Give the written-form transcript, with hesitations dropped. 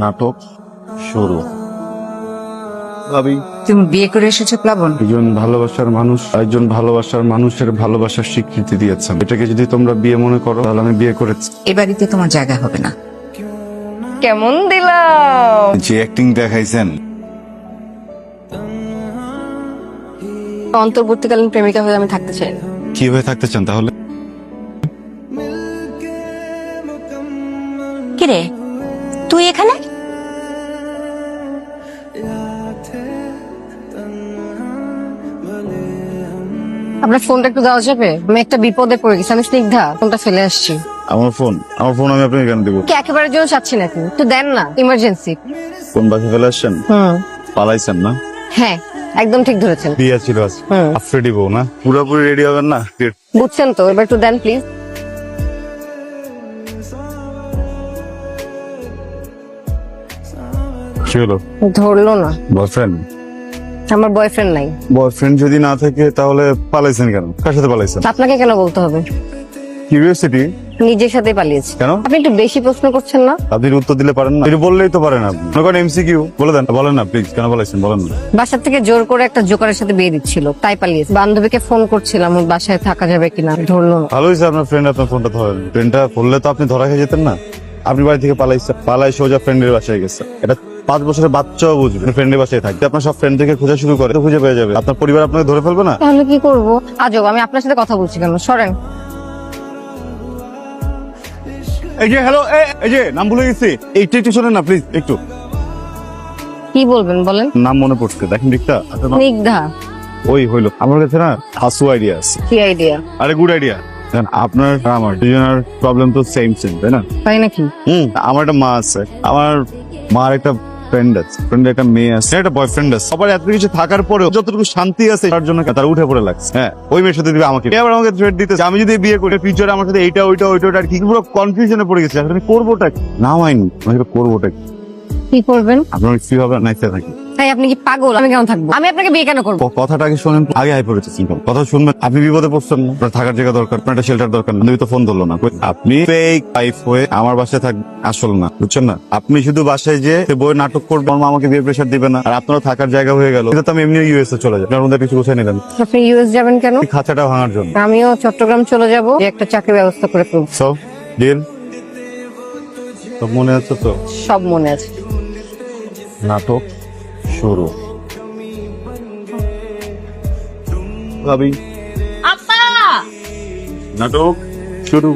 নাটক শুরু। ভাবি, তুমি বিয়ে করে এসেছো প্লাবন? একজন ভালোবাসার মানুষ একজন ভালোবাসার মানুষের ভালোবাসার স্বীকৃতি দিয়েছেন। এটাকে যদি তোমরা বিয়ে মনে করো তাহলে আমি বিয়ে করেছি। এ বাড়িতে তোমার জায়গা হবে না। কেমন দিলাম? যে অ্যাক্টিং দেখাইছেন, অন্তর্বর্তীকালীন প্রেমিকা হয়ে আমি থাকতে চাই না। কিভাবে থাকতে চান তাহলে? কিরে তুই এখানে? আপনার ফোনটা একটু দেওয়া যাবে? আমি একটা বিপদে পড়ে গেছি। আমি স্নিগ্ধা, ফোনটা ফেলে আসছি। আমার ফোন আমি আপনাকে কেন দেবো? কি একেবারের জন্য চাচ্ছি নাকি? একটু দেন না, ইমার্জেন্সি। কোন বাসে ফেলে আসছেন? পালাইছেন না? হ্যাঁ, একদম ঠিক ধরেছেন। বিয়ে ছিল আজ, আফ্রেডি বউ না? পুরোপুরি রেডি হবেন না? বুঝছেন তো, এবার একটু দেন প্লিজ। কি হলো? ধরলো না। বয়ফ্রেন্ড? আমার বয়ফ্রেন্ড নাই। বয়ফ্রেন্ড যদি না থাকে তাহলে পালাইছেন কেন? কার সাথে পালাইছেন? আপনাকে কেন বলতে হবে? কিউরিওসিটি। নিজের সাথে পালিয়েছি। কেন? আপনি একটু বেশি প্রশ্ন করছেন না? আপনি উত্তর দিলে পারেন না? এটা বললেই তো পারেন আপনি। মনে করেন এমসিকিউ বলে দেন, বলেন না প্লিজ, কেন পালাইছেন বলেন না। বাসার থেকে জোর করে একটা জোকারের সাথে বিয়ে দিচ্ছিল, তাই পালিয়েছি। বান্ধবীকে ফোন করছিলাম ওর বাসায় থাকা যাবে কিনা, ধরলো না। ভালো হয়েছে আপনার ফ্রেন্ড আপনার ফোনটা ধরেন। ফ্রেন্ডটা বললে তো আপনি ধরা খেয়ে যেতেন না। আপনি বাড়ি থেকে পালাই সোজা ফ্রেন্ডের বাসায় গেছে। এটা 5 বছরের বাচ্চাও বুঝবে ফ্রেন্ডের বাসায় থাকতে। আপনার সব ফ্রেন্ড থেকে খোঁজা শুরু করে তো খুঁজে পেয়ে যাবে। আপনার পরিবার আপনাকে ধরে ফেলবে না? তাহলে কি করবো? আজব, আমি আপনার সাথে কথা বলছি কেন? সরেন। এই যে হ্যালো, এই যে নাম ভুলে গেছি, একটু শোনেন না প্লিজ একটু। কি বলবেন বলেন? নাম মনে পড়ছে, দেখেন দিকটা। স্নিগ্ধা। ওই হইলো আমার কাছে না হাসু আইডিয়া আছে। কি আইডিয়া? আরে গুড আইডিয়া। আপনার আর আমার দুজনের প্রবলেম তো সেম তাই না? তাই নাকি? আমার একটা মা আছে, আমার মার একটা ফ্রেন্ড আছে, ফ্রেন্ডের একটা মেয়ে আছে, একটা বয়ফ্রেন্ড আছে। সবার এত কিছু থাকার পরেও যতটুকু শান্তি আছে তার জন্য তার উঠে পড়ে লাগছে। হ্যাঁ, ওই মেয়ের সাথে দিবে আমাকে। এবার আমাকে থ্রেট দিতেছে আমি যদি বিয়ে করি ফিউচারে আমার সাথে এইটা ওইটা আর কি। পুরো কনফিউশনে পড়ে গেছে। আমি করবোটা কি? নাও আইনি আমি করবোটা কি? কি করবেন? আপনার কি হবে নাইতে থাকি? তাই আপনি কি পাগল? আমি কেন থাকবো? আমি আপনাকে বিয়ে কেন করবো? কথাটা আগে শোনেন, আগে হাই পড়েছে। কথা শুনবেন। আপনি বিপদে পড়ছেন না, আপনার থাকার জায়গা দরকার, আপনার একটা শেল্টার দরকার। তুমি তো ফোন ধরলো না। আপনি ফেক ওয়াইফ হয়ে আমার বাসায় থাকবেন, আসল না, বুঝছেন না? আপনি শুধু বাসায় যে বই নাটক করবেন, আমার মা আমাকে বিয়ে প্রেশার দিবে না, আর আপনার থাকার জায়গা হয়ে গেল। কিন্তু আমি এমনি ইউএসএ চলে যাই, আপনার মধ্যে কিছু গোছাই নিলেন। আপনি ইউএস যাবেন কেন? এই খাঁচাটা ভাঙার জন্য। আমিও চট্টগ্রাম চলে যাব, একটা চাকরির ব্যবস্থা করে ফেলবো। সব ডিল তো মনে আছে তো? সব মনে আছে। নাটক শুরু। ভাবি, আপা নাটক শুরু।